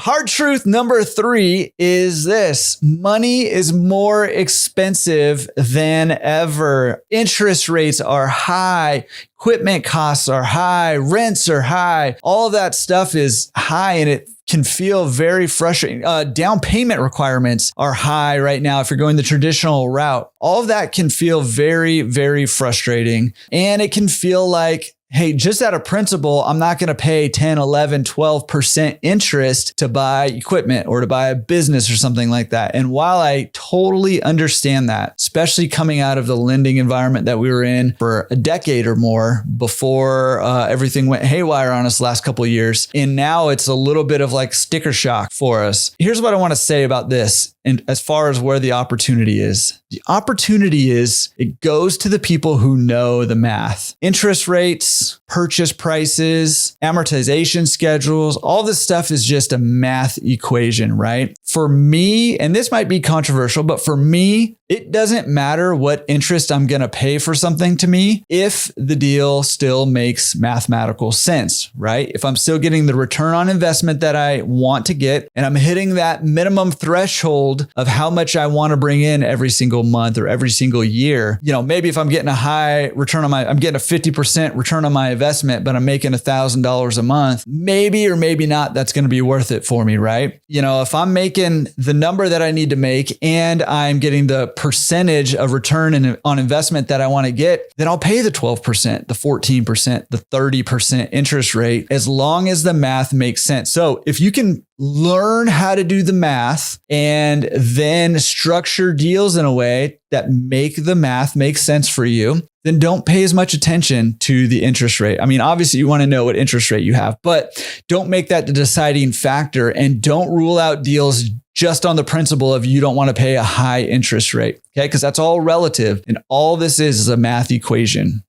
Hard truth number 3 is this: money is more expensive than ever. Interest rates are high. Equipment costs are high. Rents are high. All of that stuff is high, and it can feel very frustrating. Down payment requirements are high right now if you're going the traditional route. All of that can feel very, very frustrating. And it can feel like, hey, just out of principle, I'm not going to pay 10, 11, 12% interest to buy equipment or to buy a business or something like that. And while I totally understand that, especially coming out of the lending environment that we were in for a decade or more before everything went haywire on us the last couple of years, and now it's a little bit of like sticker shock for us. Here's what I want to say about this. And as far as where the opportunity is, it goes to the people who know the math. Interest rates, purchase prices, amortization schedules, all this stuff is just a math equation, right? For me, and this might be controversial, but for me, it doesn't matter what interest I'm going to pay for something to me if the deal still makes mathematical sense, right? If I'm still getting the return on investment that I want to get, and I'm hitting that minimum threshold of how much I want to bring in every single month or every single year. You know, maybe if I'm getting a high return on I'm getting a 50% return on my investment, but I'm making $1,000 a month, maybe or maybe not, that's going to be worth it for me, right? You know, if I'm making the number that I need to make and I'm getting the percentage of return on investment that I want to get, then I'll pay the 12%, the 14%, the 30% interest rate, as long as the math makes sense. So if you can learn how to do the math and then structure deals in a way that make the math make sense for you, then don't pay as much attention to the interest rate. I mean, obviously you want to know what interest rate you have, but don't make that the deciding factor, and don't rule out deals just on the principle of you don't want to pay a high interest rate. Okay. Because that's all relative. And all this is a math equation.